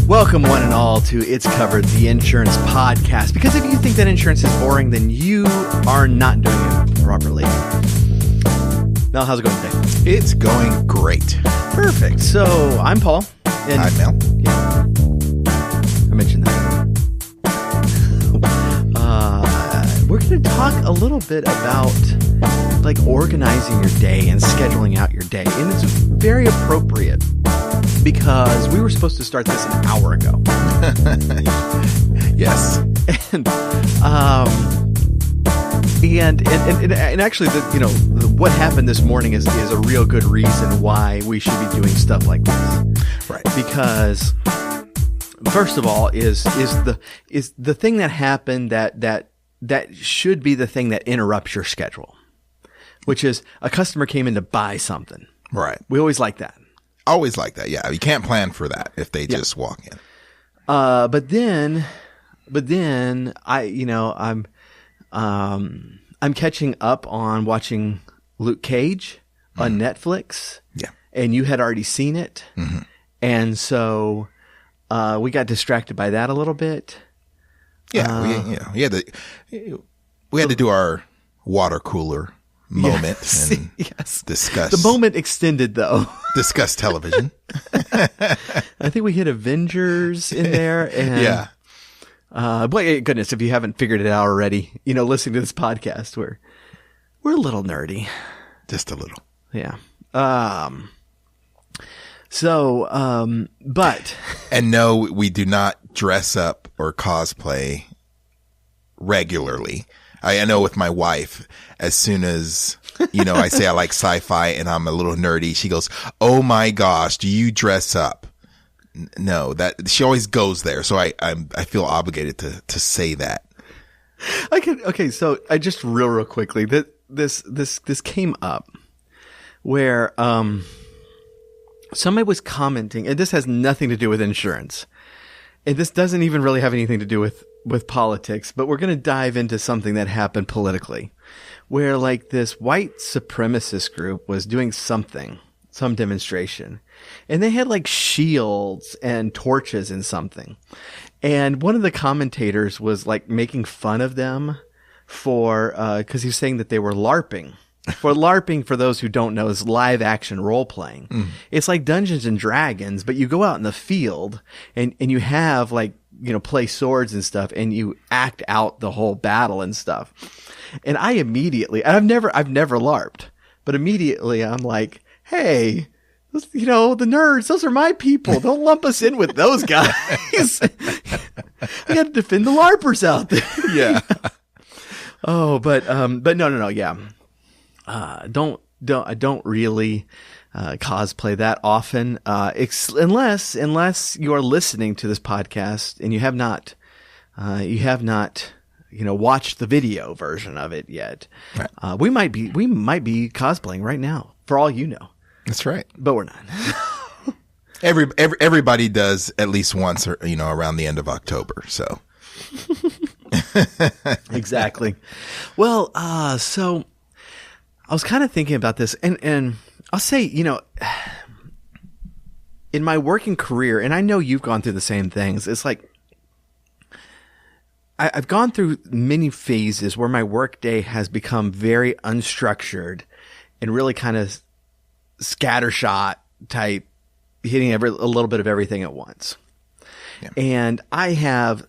Welcome, one and all, to It's Covered, the insurance podcast. Because if you think that insurance is boring, then you are not doing it properly. Mel, how's it going today? It's going great. Perfect. So, I'm Paul. And Hi, Mel. Yeah, I mentioned that. We're going to talk a little bit about like organizing your day and scheduling out your day. And it's very appropriate because we were supposed to start this an hour ago. Yes. And actually, what happened this morning is a real good reason why we should be doing stuff like this. Right. Because first of all, is the thing that happened that should be the thing that interrupts your schedule, which is a customer came in to buy something. Right. We always like that. Always like that. Yeah. You can't plan for that if they just walk in. But then I'm catching up on watching Luke Cage on Netflix. Yeah. And you had already seen it. Mm-hmm. And so we got distracted by that a little bit. Yeah. We had to do our water cooler moment and discuss. The moment extended, though. Discuss television. I think we hit Avengers in there. And, yeah. Boy, goodness, if you haven't figured it out already, listening to this podcast, we're a little nerdy. Just a little. Yeah. But. And no, we do not dress up or cosplay regularly. I know with my wife, as soon as, I say I like sci-fi and I'm a little nerdy, she goes, "Oh my gosh, do you dress up?" No, that she always goes there. So I feel obligated to say that. Okay. So I just real quickly, this came up where, somebody was commenting, and this has nothing to do with insurance. And this doesn't even really have anything to do with politics, but we're going to dive into something that happened politically, where like this white supremacist group was doing some demonstration, and they had like shields and torches and something. And one of the commentators was like making fun of them for, cause he was saying that they were LARPing. For LARPing, for those who don't know, is live action role playing. It's like Dungeons and Dragons, but you go out in the field and you have like, play swords and stuff, and you act out the whole battle and stuff. And I've never LARPed, but immediately I'm like, hey, the nerds, those are my people. Don't lump us in with those guys. I got to defend the LARPers out there. Yeah. Oh, but no. Yeah. I don't really cosplay that often, unless you are listening to this podcast and you have not watched the video version of it yet. Right. We might be cosplaying right now, for all you know. That's right, but we're not. Everybody does at least once, or around the end of October. So exactly. Well, so. I was kind of thinking about this, and I'll say, in my working career, and I know you've gone through the same things, it's like I've gone through many phases where my workday has become very unstructured and really kind of scattershot type, hitting a little bit of everything at once. Yeah. And I have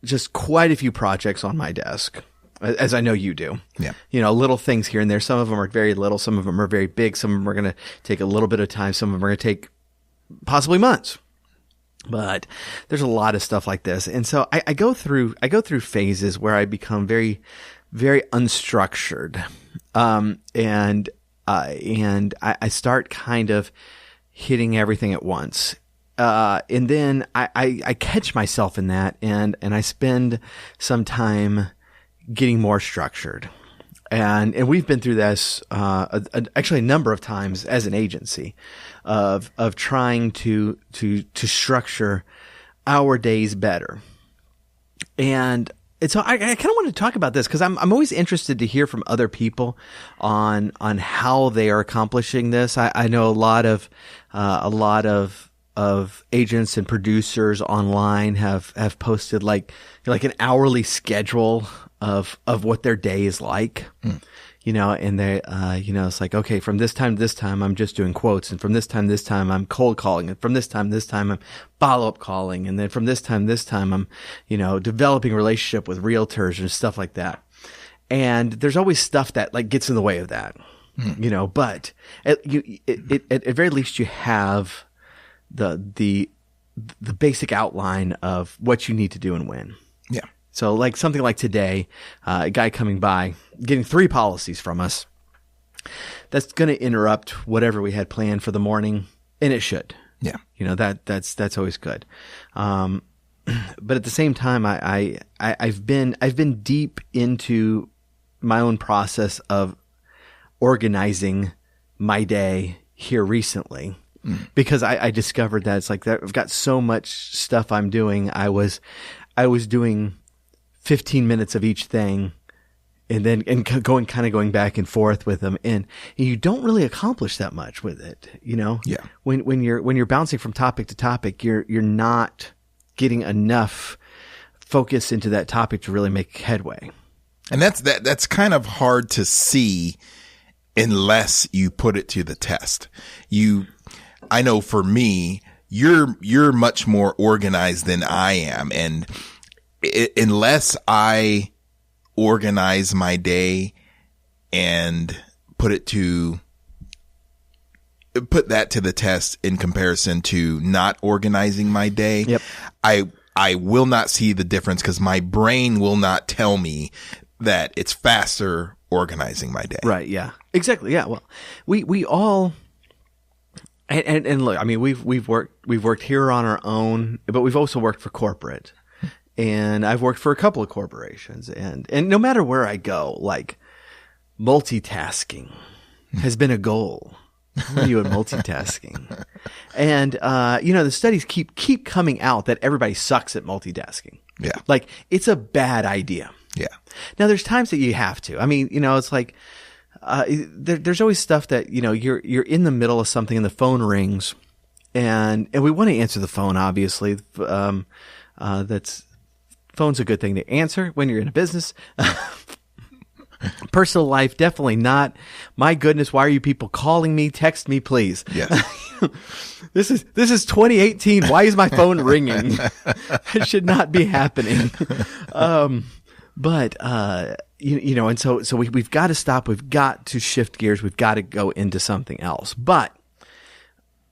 just quite a few projects on my desk, as I know you do. Yeah. Little things here and there. Some of them are very little. Some of them are very big. Some of them are going to take a little bit of time. Some of them are going to take possibly months. But there's a lot of stuff like this. And so I go through phases where I become very, very unstructured. And I start kind of hitting everything at once. And then I catch myself in that, and I spend some time getting more structured. And we've been through this, actually a number of times as an agency of trying to structure our days better. And so I kind of want to talk about this because I'm always interested to hear from other people on how they are accomplishing this. I know a lot of of agents and producers online have posted like an hourly schedule of what their day is like. And they, it's like, okay, from this time to this time, I'm just doing quotes. And from this time to this time, I'm cold calling. And from this time to this time, I'm follow-up calling. And then from this time to this time, I'm, developing a relationship with realtors and stuff like that. And there's always stuff that like gets in the way of that, but at very least you have the basic outline of what you need to do and when. Yeah. So like something like today, a guy coming by, getting 3 policies from us, that's going to interrupt whatever we had planned for the morning, and it should. Yeah. That's always good. But at the same time, I've been deep into my own process of organizing my day here recently. Because I discovered that it's like that I've got so much stuff I'm doing. I was doing 15 minutes of each thing and going back and forth with them. And you don't really accomplish that much with it, Yeah. When you're bouncing from topic to topic, you're not getting enough focus into that topic to really make headway. And that's kind of hard to see unless you put it to the test. I know for me, you're much more organized than I am. And unless I organize my day and put that to the test in comparison to not organizing my day, yep. I will not see the difference because my brain will not tell me that it's faster organizing my day. Right. Yeah, exactly. Yeah. Well, we all, and look, I mean, we've worked here on our own, but we've also worked for corporate. And I've worked for a couple of corporations, and no matter where I go, like multitasking has been a goal. What are you at multitasking? And the studies keep coming out that everybody sucks at multitasking. Yeah. Like it's a bad idea. Yeah. Now there's times that you have to. I mean, it's like there's always stuff that, you're in the middle of something and the phone rings and we want to answer the phone, obviously. Phone's a good thing to answer when you're in a business. Personal life, definitely not. My goodness, why are you people calling me? Text me, please. Yes. This is 2018. Why is my phone ringing? It should not be happening. And so we've got to stop. We've got to shift gears. We've got to go into something else. But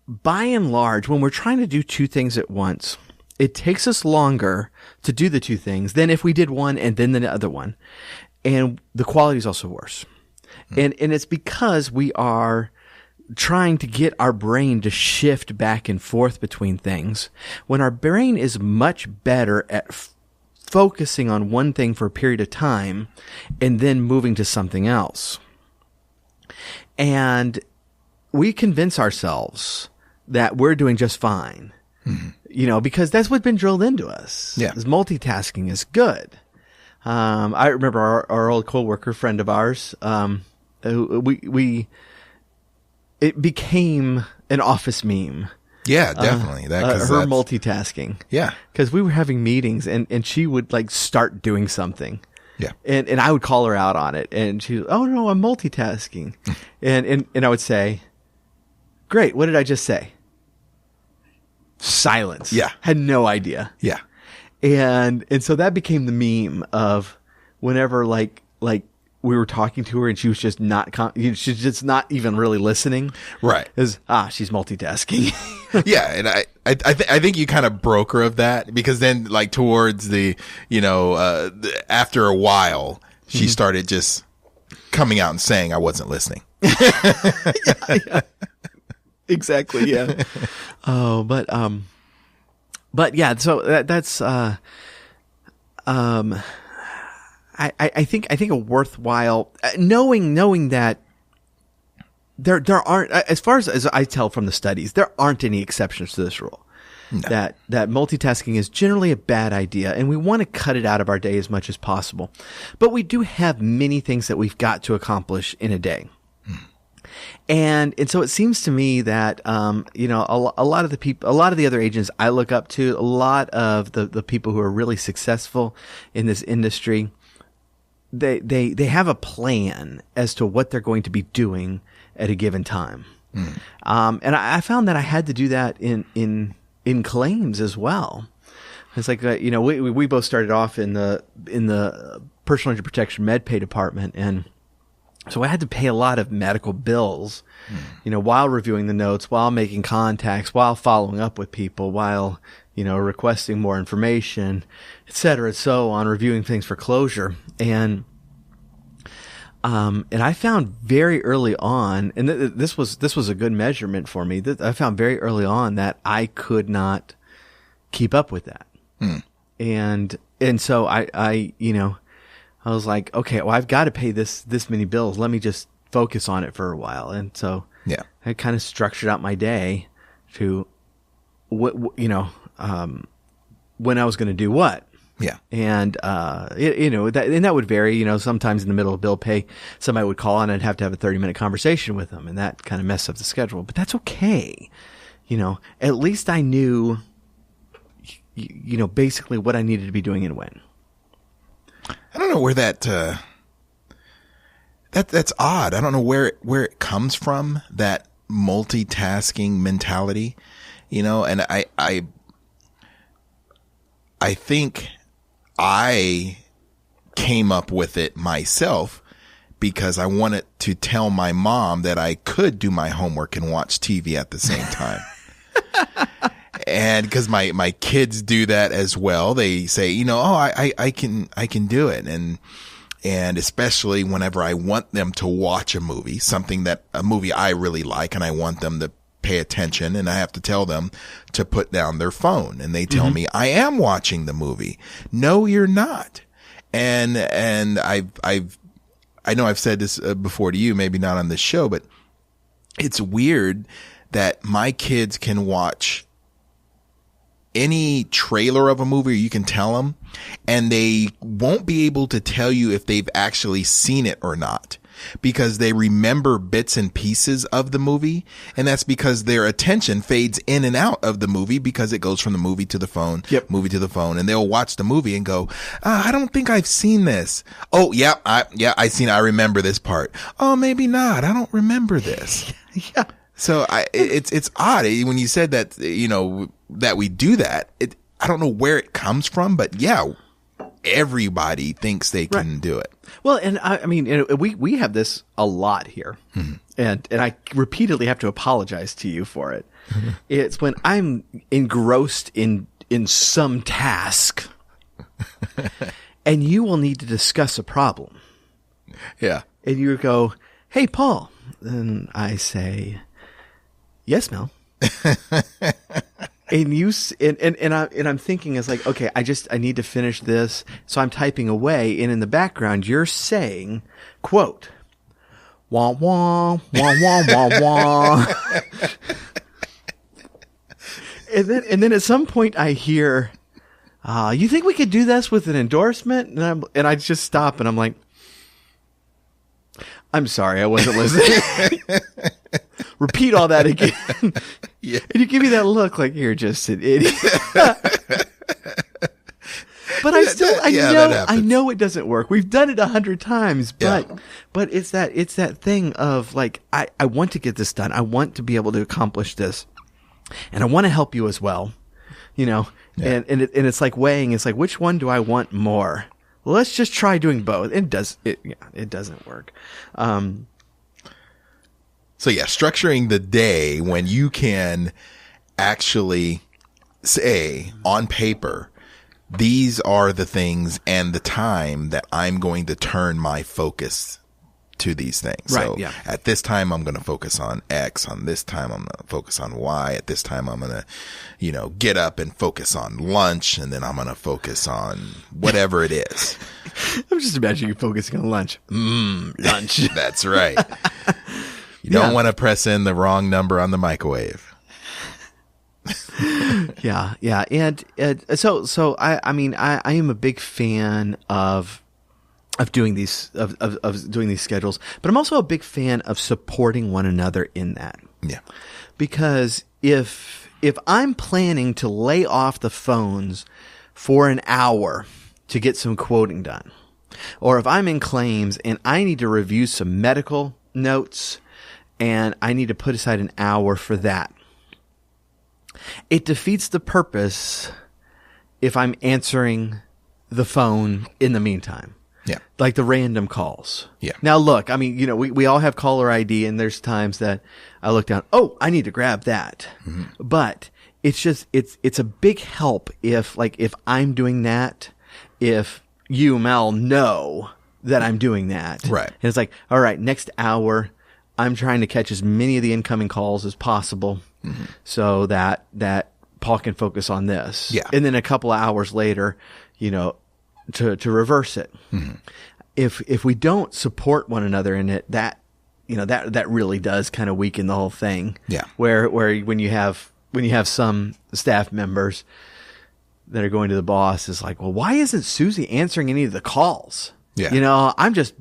by and large, when we're trying to do 2 things at once, it takes us longer to do the 2 things than if we did one and then the other one. And the quality is also worse. And it's because we are trying to get our brain to shift back and forth between things when our brain is much better at focusing on one thing for a period of time and then moving to something else. And we convince ourselves that we're doing just fine. Because that's what's been drilled into us. Yeah. Is multitasking is good. I remember our old coworker friend of ours, it became an office meme. Yeah, definitely. Her multitasking. Yeah. Cause we were having meetings and she would like start doing something. Yeah. And I would call her out on it and she, oh no, I'm multitasking. and I would say, great. What did I just say? Silence. Yeah. Had no idea. Yeah. And so that became the meme of whenever like we were talking to her and she was just she's just not even really listening. Right. She's multitasking. Yeah. And I think you kind of broke her of that because then like towards the, after a while, she started just coming out and saying I wasn't listening. Yeah. Exactly. Yeah. Oh, but yeah. So that's I think a worthwhile knowing that there aren't, as far as I tell from the studies, there aren't any exceptions to this rule. No. That multitasking is generally a bad idea, and we want to cut it out of our day as much as possible. But we do have many things that we've got to accomplish in a day. And so it seems to me that, a lot of the people, a lot of the other agents I look up to, a lot of the people who are really successful in this industry, they have a plan as to what they're going to be doing at a given time. And I found that I had to do that in claims as well. It's like, we both started off in the personal injury protection med pay department, and so I had to pay a lot of medical bills, while reviewing the notes, while making contacts, while following up with people, while, requesting more information, et cetera, and so on, reviewing things for closure. And I found very early on, and this was a good measurement for me, that I found very early on that I could not keep up with that. And so I was like, okay, well, I've got to pay this many bills. Let me just focus on it for a while. And so I kind of structured out my day to when I was going to do what. Yeah. And, that would vary, sometimes in the middle of bill pay, somebody would call and I'd have to have a 30-minute conversation with them, and that kind of messed up the schedule, but that's okay. At least I knew, basically what I needed to be doing and when. I don't know where that's odd. I don't know where it comes from, that multitasking mentality, and I think I came up with it myself because I wanted to tell my mom that I could do my homework and watch TV at the same time. And because my kids do that as well. They say, I can do it. And especially whenever I want them to watch a movie I really like, and I want them to pay attention, and I have to tell them to put down their phone, and they tell me, I am watching the movie. No, you're not. And I know I've said this before to you, maybe not on this show, but it's weird that my kids can watch any trailer of a movie, or you can tell them, and they won't be able to tell you if they've actually seen it or not, because they remember bits and pieces of the movie. And that's because their attention fades in and out of the movie, because it goes from the movie to the phone, movie to the phone, and they'll watch the movie and go, I don't think I've seen this. Oh, yeah, I remember this part. Oh, maybe not. I don't remember this. Yeah. So it's odd when you said that, that we do that. I don't know where it comes from, but yeah, everybody thinks they can do it. Well, and I mean, we have this a lot here, and I repeatedly have to apologize to you for it. It's when I'm engrossed in some task, and you will need to discuss a problem. Yeah. And you go, "Hey, Paul," and I say, "Yes, Mel." And I'm thinking, it's like, okay, I need to finish this. So I'm typing away, and in the background, you're saying, quote, wah, wah, wah, wah, wah, wah. And then at some point I hear, you think we could do this with an endorsement? And I just stop, and I'm like, I'm sorry, I wasn't listening. Repeat all that again. Yeah. And you give me that look like you're just an idiot. But I know it doesn't work. We've done it 100 times, but it's that thing of like, I want to get this done. I want to be able to accomplish this, and I want to help you as well, and it's like weighing. It's like, which one do I want more? Well, let's just try doing both. It doesn't work. So yeah, structuring the day when you can actually say on paper, these are the things and the time that I'm going to turn my focus to these things. Right, so yeah. At this time, I'm going to focus on X. On this time, I'm going to focus on Y. At this time, I'm going to, get up and focus on lunch. And then I'm going to focus on whatever it is. I'm just imagining you focusing on lunch. Lunch. That's right. You don't want to press in the wrong number on the microwave. Yeah. And so I am a big fan of of doing these of doing these schedules, but I'm also a big fan of supporting one another in that. Yeah. Because if I'm planning to lay off the phones for an hour to get some quoting done, or if I'm in claims and I need to review some medical notes and I need to put aside an hour for that, it defeats the purpose if I'm answering the phone in the meantime. Yeah. Like the random calls. Yeah. Now look, I mean, we all have caller ID, and there's times that I look down, oh, I need to grab that. Mm-hmm. But it's a big help if I'm doing that, if you, Mel, know that I'm doing that. Right. And it's like, all right, next hour, I'm trying to catch as many of the incoming calls as possible, mm-hmm. so that Paul can focus on this. Yeah. And then a couple of hours later, to reverse it. Mm-hmm. If we don't support one another in it, that really does kind of weaken the whole thing. Yeah. Where when you have some staff members that are going to the boss, is like, well, why isn't Susie answering any of the calls? Yeah. I'm just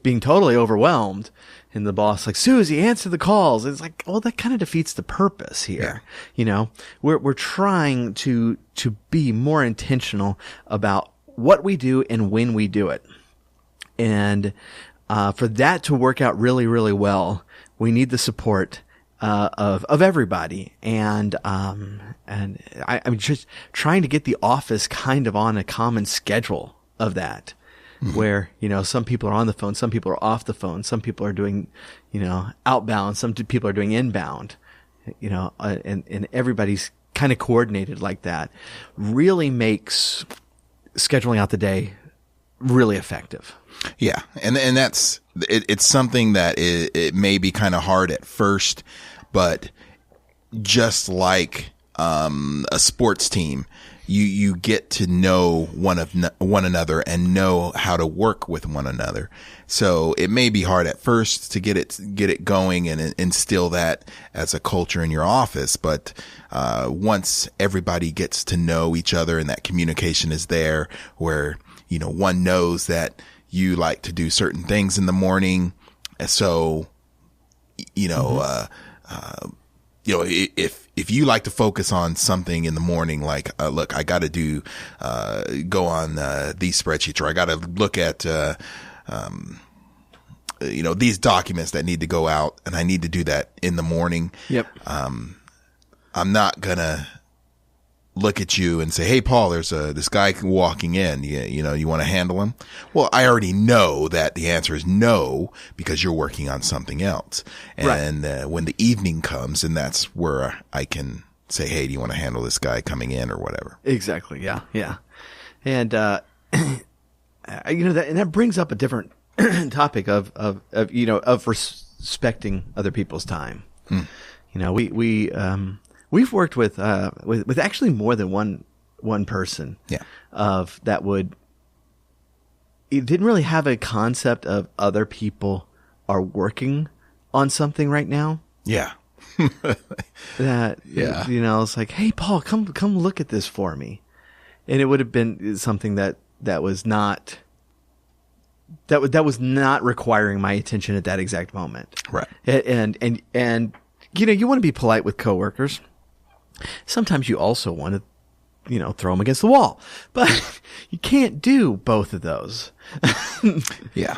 being totally overwhelmed. And the boss, like, Susie, answer the calls. It's like, well, that kind of defeats the purpose here. Yeah. We're trying to be more intentional about what we do and when we do it. And for that to work out really, really well, we need the support of everybody. And I'm just trying to get the office kind of on a common schedule of that. Mm-hmm. Where, some people are on the phone, some people are off the phone, some people are doing, outbound, some people are doing inbound, and everybody's kind of coordinated like that, really makes scheduling out the day really effective. Yeah. And that's, it's something that it may be kind of hard at first, but just like, a sports team, you get to know one another and know how to work with one another. So it may be hard at first to get it going and instill that as a culture in your office. But, once everybody gets to know each other and that communication is there, where, one knows that you like to do certain things in the morning. So, if you like to focus on something in the morning, like, look, I got to go on, these spreadsheets, or I got to look at, these documents that need to go out, and I need to do that in the morning. Yep. I'm not gonna look at you and say, hey, Paul, there's this guy walking in, you want to handle him? Well, I already know that the answer is no, because you're working on something else. And right. When the evening comes, and that's where I can say, hey, do you want to handle this guy coming in or whatever? Exactly. Yeah. Yeah. And, that brings up a different topic of respecting other people's time. We've worked with actually more than one person. Yeah. It didn't really have a concept of other people are working on something right now. Yeah. It's like, hey, Paul, come look at this for me. And it would have been something that was not requiring my attention at that exact moment. Right. And you want to be polite with coworkers. Sometimes you also want to, throw them against the wall, but you can't do both of those. Yeah.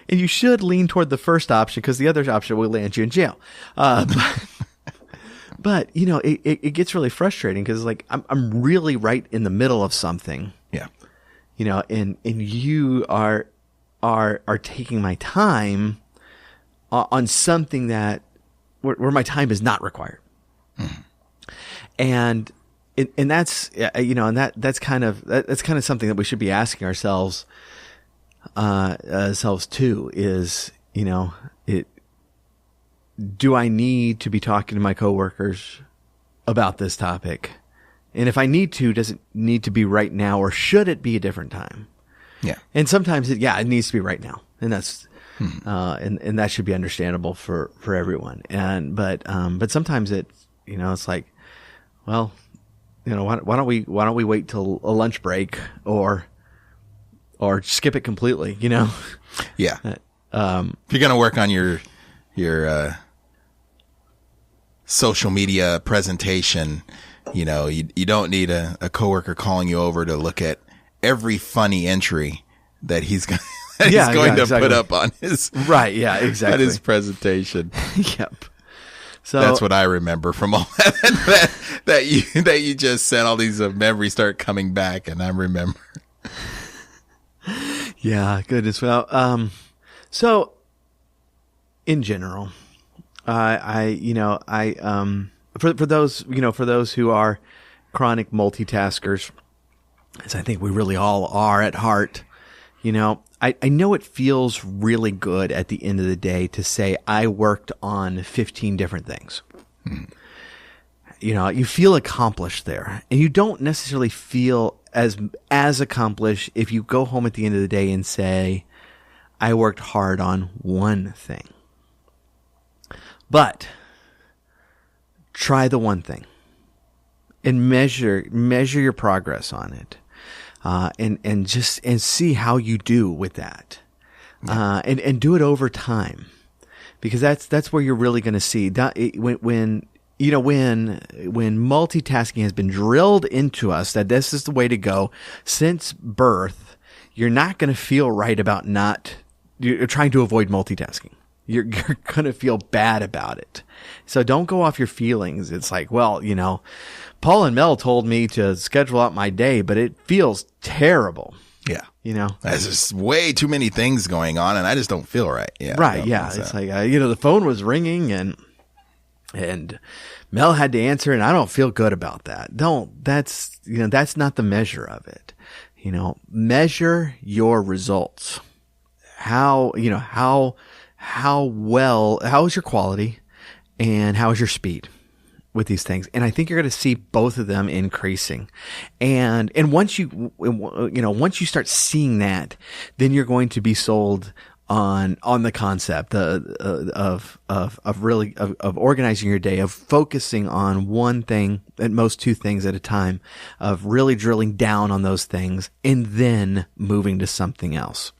And you should lean toward the first option, because the other option will land you in jail. But it gets really frustrating, because like I'm really right in the middle of something. Yeah. And you are taking my time on something that where my time is not required. Mm. And that's, that's kind of something that we should be asking ourselves too, is, do I need to be talking to my coworkers about this topic? And if I need to, does it need to be right now, or should it be a different time? Yeah. And sometimes it needs to be right now. And that's, and that should be understandable for everyone. But sometimes it's like, well, why don't we wait till a lunch break, or or skip it completely, you know? Yeah. If you're going to work on your social media presentation, you know, you don't need a coworker calling you over to look at every funny entry that he's going to put up on his right. Yeah, exactly. on his presentation. Yep. So that's what I remember from all that you just said. All these memories start coming back, and I remember. Yeah, goodness. Well, so in general, for those who are chronic multitaskers, as I think we really all are at heart, you know, I know it feels really good at the end of the day to say I worked on 15 different things. You know, you feel accomplished there, and you don't necessarily feel as accomplished if you go home at the end of the day and say, I worked hard on one thing. But try the one thing and measure your progress on it. And see how you do with that. And do it over time, because that's where you're really going to see when multitasking has been drilled into us that this is the way to go since birth. You're not going to feel right about you're trying to avoid multitasking. You're going to feel bad about it. So don't go off your feelings. It's like, well, you know, Paul and Mel told me to schedule out my day, but it feels terrible. Yeah. You know, there's just way too many things going on and I just don't feel right. Yeah. Right. Yeah. It's like, the phone was ringing and Mel had to answer and I don't feel good about that. That's not the measure of it. You know, measure your results. How is your quality and how is your speed with these things? And I think you're going to see both of them increasing. And once you start seeing that, then you're going to be sold on the concept of organizing your day, of focusing on one thing, at most two things at a time, of really drilling down on those things and then moving to something else.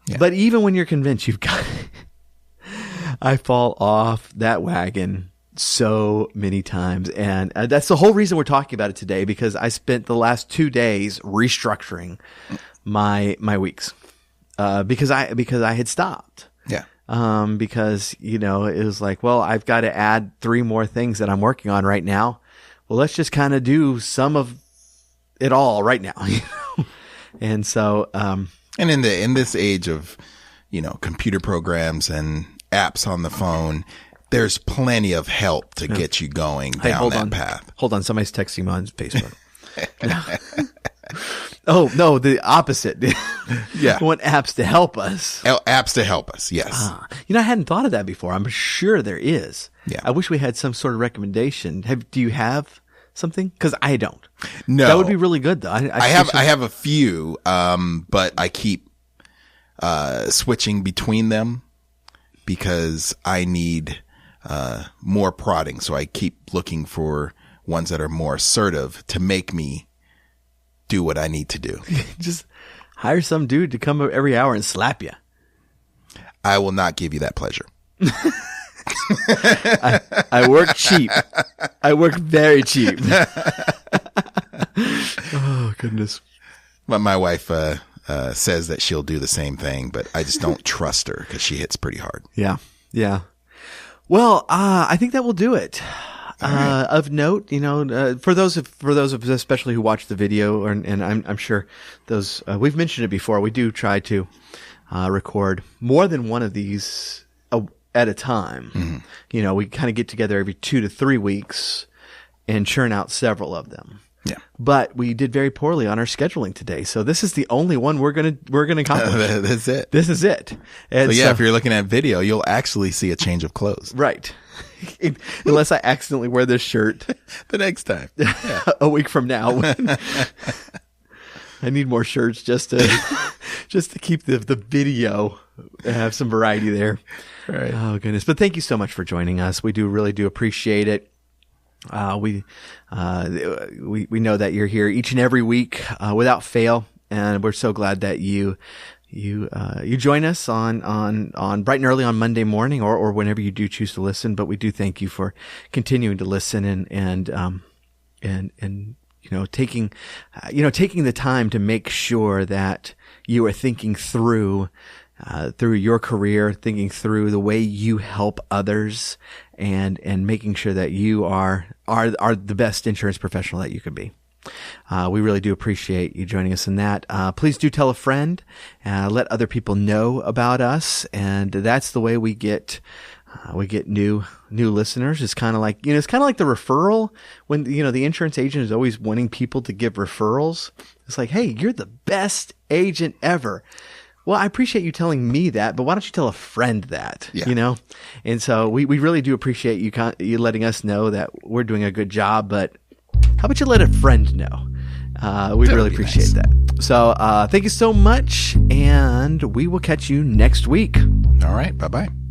Yeah. But even when you're convinced you've got it, I fall off that wagon so many times. And that's the whole reason we're talking about it today, because I spent the last 2 days restructuring my weeks, because I had stopped. Yeah. Because, you know, it was like, well, I've got to add 3 more things that I'm working on right now. Well, let's just kind of do some of it all right now. And so, and in this age of, you know, computer programs and apps on the phone, there's plenty of help to get you going down that path. Hold on. Somebody's texting me on Facebook. Oh, no, the opposite. Yeah. We want apps to help us. Apps to help us. Yes. You know, I hadn't thought of that before. I'm sure there is. Yeah. I wish we had some sort of recommendation. Do you have something? Because I don't. No. That would be really good, though. I have a few, but I keep switching between them because I need more prodding. So I keep looking for ones that are more assertive to make me do what I need to do. Just hire some dude to come every hour and slap you. I will not give you that pleasure. I work cheap. I work very cheap. Oh, goodness. But my wife says that she'll do the same thing, but I just don't trust her because she hits pretty hard. Yeah. Yeah. Well, I think that will do it. Right. Of note, you know, for those of us especially who watch the video, and I'm sure those we've mentioned it before. We do try to record more than one of these at a time. Mm-hmm. You know, we kind of get together every 2 to 3 weeks and churn out several of them. Yeah. But we did very poorly on our scheduling today. So this is the only one we're going to accomplish. That's it. This is it. And so if you're looking at video, you'll actually see a change of clothes. Right. Unless I accidentally wear this shirt the next time. Yeah. A week from now. I need more shirts just to keep the video, have some variety there. Right. Oh goodness. But thank you so much for joining us. We really do appreciate it. We know that you're here each and every week, without fail. and we're so glad that you join us on bright and early on Monday morning or whenever you do choose to listen. But we do thank you for continuing to listen and taking the time to make sure that you are thinking through your career, thinking through the way you help others, and making sure that you are the best insurance professional that you can be. We really do appreciate you joining us in that. Please do tell a friend, let other people know about us. And that's the way we get new listeners. It's kind of like the referral when, the insurance agent is always wanting people to give referrals. It's like, hey, you're the best agent ever. Well, I appreciate you telling me that, but why don't you tell a friend that, And so we really do appreciate you letting us know that we're doing a good job, but how about you let a friend know? We really appreciate that. So thank you so much, and we will catch you next week. All right. Bye-bye.